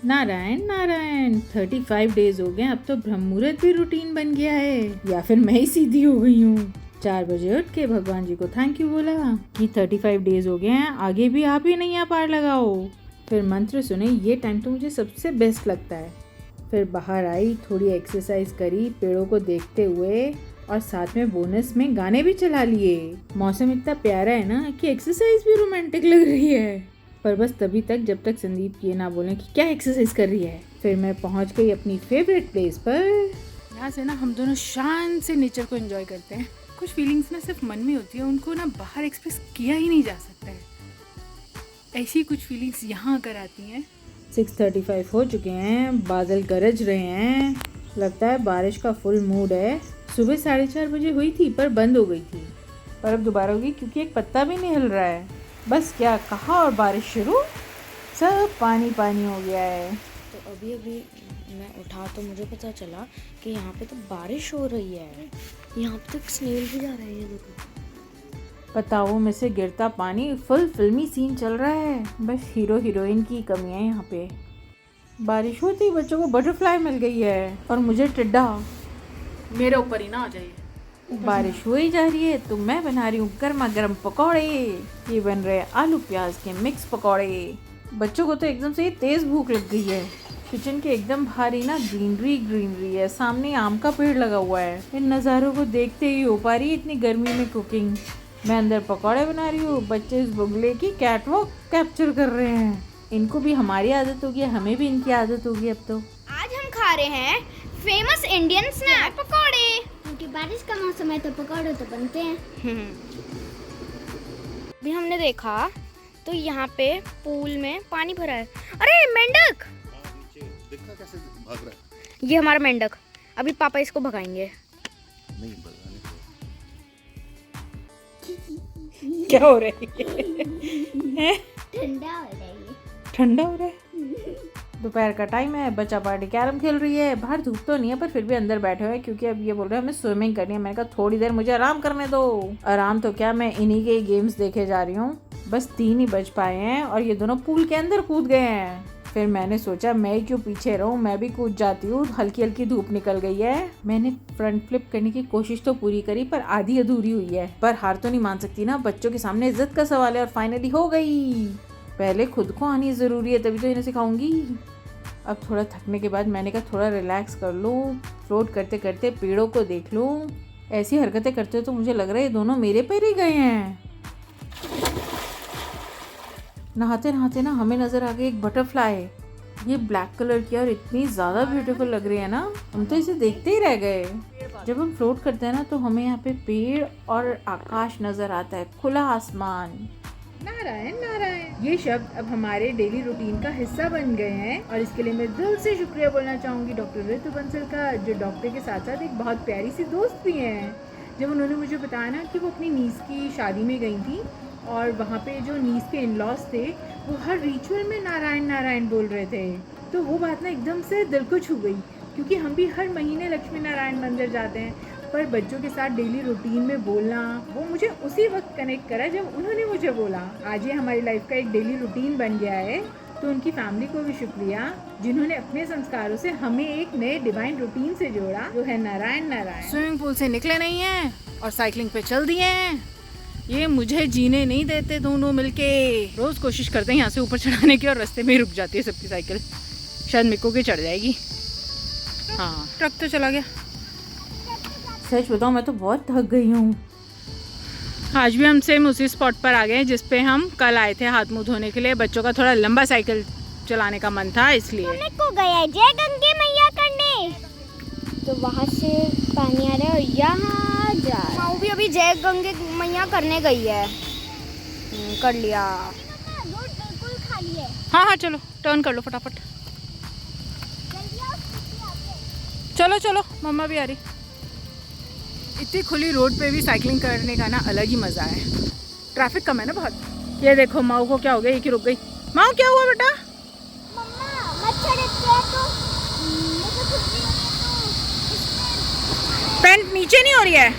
Narayan Narayan, 35 days हो गए, अब तो ब्रह्म मुहूर्त भी रूटीन बन गया है, या फिर मैं ही सीधी हो गई हूँ। 4 बजे उठ के भगवान जी को थैंक यू बोला कि 35 डेज हो गए हैं, आगे भी आप ही नैया पार लगाओ। फिर मंत्र सुने, ये टाइम तो मुझे सबसे बेस्ट लगता है। फिर बाहर आई, थोड़ी एक्सरसाइज करी, पेड़ों को देखते हुए, और साथ में बोनस में गाने भी चला लिए। मौसम इतना प्यारा है ना कि एक्सरसाइज भी रोमांटिक लग रही है, पर बस तभी तक जब तक संदीप ये ना बोले कि क्या एक्सरसाइज कर रही है। फिर मैं पहुंच गई अपनी फेवरेट प्लेस पर। यहाँ से ना हम दोनों शांत से नेचर को एंजॉय करते हैं। कुछ फीलिंग्स ना सिर्फ मन में होती है, उनको ना बाहर एक्सप्रेस किया ही नहीं जा सकता है। ऐसी कुछ फीलिंग्स यहाँ आकर आती हैं। 6:35 हो चुके हैं, बादल गरज रहे हैं, लगता है बारिश का फुल मूड है। सुबह 4:30 बजे हुई थी पर बंद हो गई थी, पर अब दोबारा होगी क्योंकि एक पत्ता भी नहीं हिल रहा है। बस क्या कहा और बारिश शुरू, सब पानी पानी हो गया है। तो अभी मैं उठा तो मुझे पता चला कि यहाँ पे तो बारिश हो रही है। यहाँ पे तो स्नेल भी जा रहा है, ये देखो। पत्ताओं में से गिरता पानी, फुल फिल्मी सीन चल रहा है। बस हीरो हीरोइन की कमी है यहाँ पे। बारिश होती ही बच्चों को बटरफ्लाई मिल गई है और मुझे टिड्डा। मेरे ऊपर ही ना आ जाइए। बारिश हो ही जा रही है तो मैं बना रही हूँ गर्मा गर्म पकौड़े। ये बन रहे आलू प्याज के मिक्स पकौड़े। बच्चों को तो एकदम से तेज भूख लग गई है। किचन के एकदम भारी ना ग्रीनरी है, सामने आम का पेड़ लगा हुआ है। इन नज़ारों को देखते ही हो पा रही है इतनी गर्मी में कुकिंग। मैं अंदर पकौड़े बना रही हूँ, बच्चे इस बुगले की कैटवॉक कैप्चर कर रहे हैं। इनको भी हमारी आदत होगी, हमें भी इनकी आदत होगी अब तो। आज हम खा रहे हैं फेमस इंडियन स्नैक पकौड़े, क्योंकि बारिश का मौसम है तो पकौड़े तो बनते हैं। अभी हमने देखा तो यहाँ पे पूल में पानी भरा है। अरे मेंढक! देखा कैसे भाग रहा है। ये हमारा मेंढक, अभी पापा इसको भगाएंगे। नहीं भगाने को। क्या हो रहा है? ठंडा हो रहा है। ठंडा हो रहा है। दोपहर का टाइम है, बच्चा पार्टी कैरम खेल रही है। बाहर धूप तो नहीं है पर फिर भी अंदर बैठे हुए हैं क्योंकि अब ये बोल रहे हैं हमें स्विमिंग करनी है। मैंने कहा थोड़ी देर मुझे आराम करने दो। आराम तो क्या, मैं इन्हीं के गेम्स देखे जा रही हूँ। बस 3 ही बज पाए हैं और ये दोनों पूल के अंदर कूद गए हैं। फिर मैंने सोचा मैं ही क्यों पीछे रहूं, मैं भी कूद जाती हूँ। हल्की हल्की धूप निकल गई है। मैंने फ्रंट फ्लिप करने की कोशिश तो पूरी करी पर आधी अधूरी हुई है। पर हार तो नहीं मान सकती ना, बच्चों के सामने इज्जत का सवाल है। और फाइनली हो गई। पहले खुद को आनी जरूरी है तभी तो इन्हें सिखाऊंगी। अब थोड़ा थकने के बाद मैंने कहा थोड़ा रिलैक्स कर लूँ, फ्लोट करते करते पेड़ों को देख लूँ। ऐसी हरकतें करते हो तो मुझे लग रहा है ये दोनों मेरे पैर ही गए हैं। नहाते नहाते ना हमें नजर आ गई एक बटरफ्लाई। ये ब्लैक कलर की और इतनी ज़्यादा ब्यूटीफुल लग रही है ना, हम तो इसे देखते ही रह गए। जब हम फ्लोट करते हैं ना तो हमें यहाँ पे पेड़ और आकाश नजर आता है, खुला आसमान। नारायण नारायण, ये शब्द अब हमारे डेली रूटीन का हिस्सा बन गए हैं और इसके लिए मैं दिल से शुक्रिया बोलना चाहूँगी डॉक्टर ऋतु बंसल का, जो डॉक्टर के साथ साथ एक बहुत प्यारी सी दोस्त भी हैं। जब उन्होंने मुझे बताया ना कि वो अपनी नीस की शादी में गई थी और वहाँ पे जो नीस के इन-लॉज थे वो हर रिचुअल में नारायण नारायण बोल रहे थे, तो वो बात ना एकदम से दिल को छू गई। क्योंकि हम भी हर महीने लक्ष्मी नारायण मंदिर जाते हैं, पर बच्चों के साथ डेली रूटीन में बोलना वो मुझे उसी वक्त कनेक्ट करा जब उन्होंने मुझे बोला। आज ये हमारी लाइफ का एक डेली रूटीन बन गया है। तो उनकी फैमिली को भी शुक्रिया जिन्होंने अपने संस्कारों से हमें एक नए डिवाइन रूटीन से जोड़ा, जो है नारायण नारायण। स्विमिंग पूल से निकले नहीं हैं और साइकिलिंग पे चल दिए हैं। ये मुझे जीने नहीं देते दोनों मिलके। रोज कोशिश करते हैं यहाँ से ऊपर चढ़ाने की और रास्ते में ही रुक जाती है सबकी साइकिल। शायद मिक्को की चढ़ जाएगी। हाँ, ट्रक तो चला गया। सच बताऊं मैं तो बहुत थक गई हूँ। आज भी हम सेम उसी स्पॉट पर आ गए जिस पे हम कल आए थे हाथ मुंह धोने के लिए। बच्चों का थोड़ा लंबा साइकिल चलाने का मन था इसलिए। को गया जय गंगे मैया करने, तो वहाँ से पानी आ रहा है और यहाँ जा रहा है। माऊ भी अभी जय गंगे मैया करने गई है। कर लिया। रोड बिल्कुल खाली है। हाँ हाँ चलो टर्न कर लो फटाफट। चलो चलो मम्मा भी आ रही। इतनी खुली रोड पे भी साइकिलिंग करने का ना अलग ही मज़ा है। ट्रैफिक कम है ना बहुत। ये देखो माऊ को क्या हो गया, ये क्यों रुक गई। माऊ क्या हुआ बेटा? मम्मा मच्छर इतने तो मुझे कुछ नहीं पैंट नीचे नहीं हो रही है,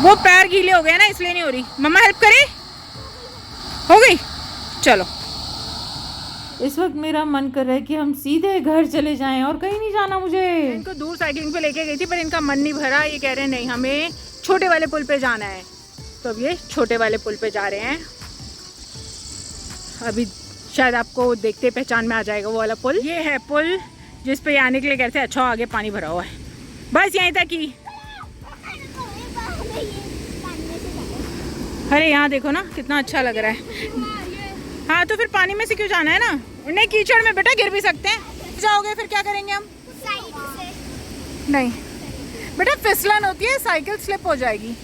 वो पैर गीले हो गए ना इसलिए नहीं हो रही। मम्मा हेल्प करे? हो गई, चलो। इस वक्त मेरा मन कर रहा है कि हम सीधे घर चले जाएं और कहीं नहीं जाना मुझे। इनको दूर साइकिलिंग पे लेके गई थी पर इनका मन नहीं भरा। ये कह रहे हैं नहीं हमें छोटे वाले पुल पे जाना है, तो अब ये छोटे वाले पुल पे जा रहे हैं। अभी शायद आपको देखते पहचान में आ जाएगा वो वाला पुल। ये है पुल जिस पे आने के लिए कहते हैं अच्छा आगे पानी भरा हुआ है। बस यहीं तक ही। अरे यहाँ देखो ना कितना अच्छा लग रहा है। हाँ तो फिर पानी में से क्यों जाना है ना, नहीं कीचड़ में बेटा गिर भी सकते हैं। जाओगे फिर क्या करेंगे हम? नहीं बेटा फिसलन होती है, साइकिल स्लिप हो जाएगी।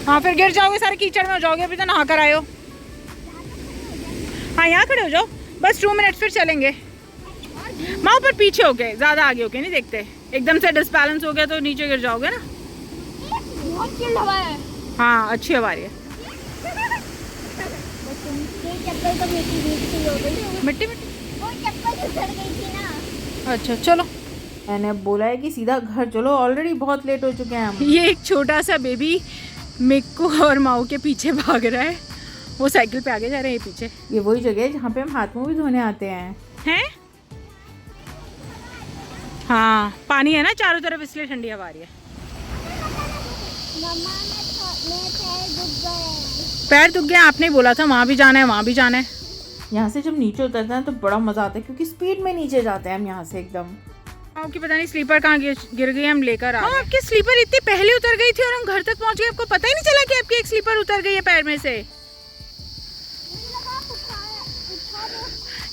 हाँ फिर गिर जाओगे, सारे कीचड़ में हो जाओगे। अभी तो नहा कर आए हो। हाँ यहाँ खड़े हो जाओ, बस 2 मिनट्स फिर चलेंगे। माँ ऊपर पीछे हो गए, ज़्यादा आगे हो गए नहीं देखते, एकदम से डिसबैलेंस हो गया तो नीचे गिर जाओगे ना। बहुत चिल्ड हवा है। हाँ अच्छी हवा रही है। चप्पल तो मिट्टी हो गई। मिट्टी वो चप्पल उतर गई थी ना। अच्छा चलो। मैंने बोला है कि सीधा घर चलो, ऑलरेडी बहुत लेट हो चुके हैं हम। ये एक छोटा सा बेबी मिक्कू और माऊ के पीछे भाग रहा है। वो साइकिल पे आगे जा रहे हैं पीछे। ये वही जगह है जहाँ पे हम हाथ मुंह भी धोने आते हैं। हैं? हाँ पानी है ना चारों तरफ इसलिए ठंडी हवा आ रही है। पैर दुख गया, आपने बोला था वहाँ भी जाना है वहाँ भी जाना है। यहाँ से जब नीचे उतरते हैं तो बड़ा मजा आता है क्योंकि स्पीड में नीचे जाते हैं हम यहाँ से एकदम। आपकी पता नहीं स्लीपर कहाँ गिर गई, हम लेकर आ गए। आपकी स्लीपर इतनी पहले उतर गई थी और हम घर तक पहुँच गए, आपको पता ही नहीं चला कि आपकी एक स्लीपर उतर गई है पैर में से।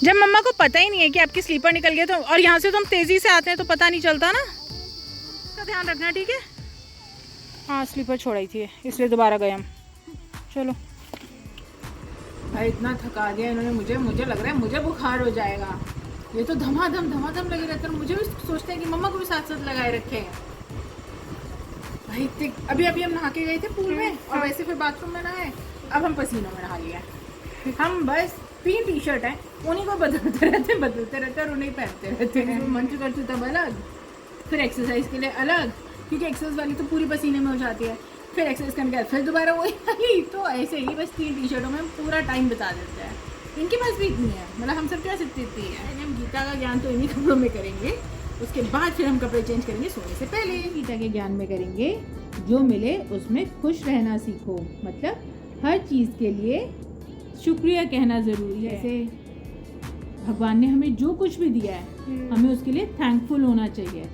जब मम्मा को पता ही नहीं है कि आपकी स्लीपर निकल गई तो, और यहाँ से तो हम तेजी से आते हैं तो पता नहीं चलता ना। इसका ध्यान रखना ठीक है। हाँ स्लीपर छोड़ाई थी इसलिए दोबारा गए हम। चलो भाई इतना थका दिया इन्होंने मुझे लग रहा है मुझे बुखार हो जाएगा। ये तो धमाधम लगे रहते हैं, मुझे भी सोचते हैं कि मम्मा को भी साथ साथ लगाए रखे हैं। भाई अभी हम नहा के गए थे पूल में और वैसे फिर बाथरूम में नहाए, अब हम पसीनों में नहा लिया। हम बस 3 टी-शर्ट हैं उन्हीं को बदलते रहते और उन्हें पहनते रहते हैं। मंच करते तब अलग, फिर एक्सरसाइज के लिए अलग, क्योंकि एक्सरसाइज वाली तो पूरी पसीने में हो जाती है, फिर एक्सरसाइज करने के बाद फिर दोबारा वही वाली। तो ऐसे ही बस 3 टी-शर्टों में पूरा टाइम बिता देते हैं। इनके पास भी इतनी है, मतलब हम सब क्या इतनी है। हम गीता का ज्ञान तो इन्हीं कपड़ों में करेंगे, उसके बाद फिर हम कपड़े चेंज करेंगे सोने से पहले। गीता के ज्ञान में करेंगे जो मिले उसमें खुश रहना सीखो, मतलब हर चीज़ के लिए शुक्रिया कहना ज़रूरी है। जैसे भगवान ने हमें जो कुछ भी दिया है हमें उसके लिए थैंकफुल होना चाहिए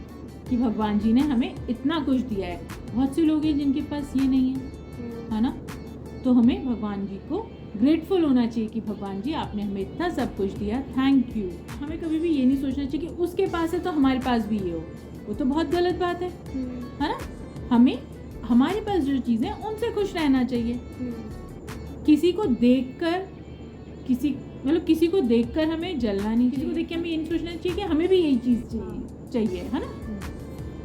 कि भगवान जी ने हमें इतना कुछ दिया है। बहुत से लोग हैं जिनके पास ये नहीं है ना, तो हमें भगवान जी को ग्रेटफुल होना चाहिए कि भगवान जी आपने हमें इतना सब कुछ दिया, थैंक यू। हमें कभी भी ये नहीं सोचना चाहिए कि उसके पास है तो हमारे पास भी ये हो, वो तो बहुत गलत बात है ना। हमें हमारे पास जो चीज़ें हैं उनसे खुश रहना चाहिए। किसी को देखकर किसी को देखकर हमें जलना नहीं, किसी को देख के हमें ये नहीं सोचना चाहिए कि हमें भी यही चीज़ चाहिए, है ना।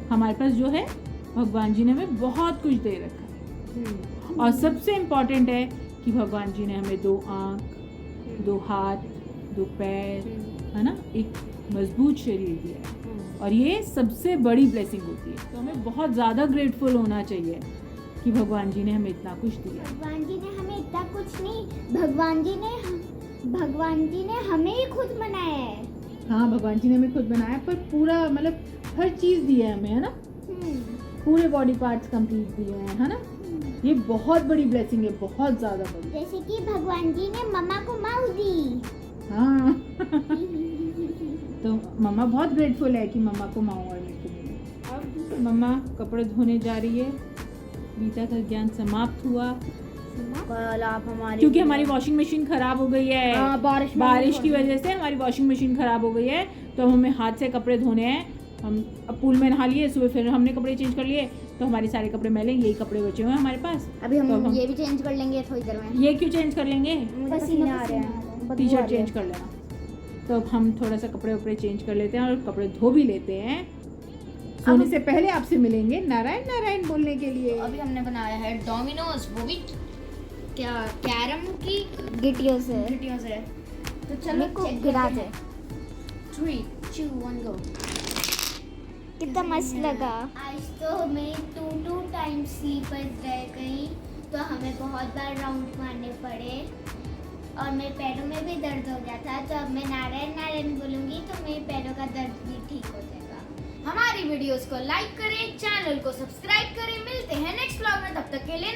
हमारे पास जो है भगवान जी ने हमें बहुत कुछ दे रखा है। और सबसे इम्पोर्टेंट है कि भगवान जी ने हमें 2 आँख, 2 हाथ, 2 पैर, है ना, एक मजबूत शरीर दिया है। और ये सबसे बड़ी ब्लेसिंग होती है। तो हमें बहुत ज़्यादा ग्रेटफुल होना चाहिए कि भगवान जी ने हमें इतना कुछ दिया। भगवान जी ने हमें इतना कुछ नहीं, भगवान जी ने हमें ही खुद बनाया है। हाँ भगवान जी ने हमें खुद बनाया, पर पूरा मतलब हर चीज़ दी है हमें, है ना। पूरे बॉडी पार्ट्स कंप्लीट दिए हैं, है ना। ये बहुत बड़ी ब्लेसिंग है, बहुत ज़्यादा बड़ी। जैसे कि भगवान जी ने मम्मा को माँ दी। हाँ तो मम्मा बहुत ग्रेटफुल है कि मम्मा को माँ और मेरे को मिली। अब मम्मा कपड़े धोने जा रही है। गीता का ज्ञान समाप्त हुआ कल आप हमारी, क्योंकि हमारी वॉशिंग मशीन खराब हो गई है। बारिश की वजह से हमारी वॉशिंग मशीन खराब हो गई है, तो हमें हाथ से कपड़े धोने हैं। हम अब पूल में नहा लिए, सुबह फिर हमने कपड़े चेंज कर लिए, तो हमारे सारे कपड़े मैले, यही कपड़े बचे हुए हैं हमारे पास। अभी तो हम ये भी चेंज कर लेंगे थोड़ी देर में। ये क्यों चेंज कर लेंगे, पसीने आ रहे हैं, टी-शर्ट चेंज कर लेना। तो अब हम थोड़ा सा कपड़े वपड़े चेंज कर लेते हैं और कपड़े धो भी लेते हैं। सोने से पहले आपसे मिलेंगे नारायण नारायण बोलने के लिए। अभी हमने बनाया है डोमिनोज, वो भी क्या कैरम की गिटियों से। तो चलो मेरे को गिरा दे। 3, 2, 1 गो। कितना मस्त लगा। आज तो हमें 2 टाइम स्लीपर्स रह गई, तो हमें बहुत बार राउंड मारने पड़े। और मेरे पैरों में भी दर्द हो गया था, तो अब मैं नारायण नारायण बोलूँगी तो मेरे पैरों का दर्द भी ठीक हो जाएगा। हमारी वीडियोस को लाइक करें, चैनल को सब्सक्राइब करें। मिलते हैं नेक्स्ट व्लॉग में, तब तक के लिए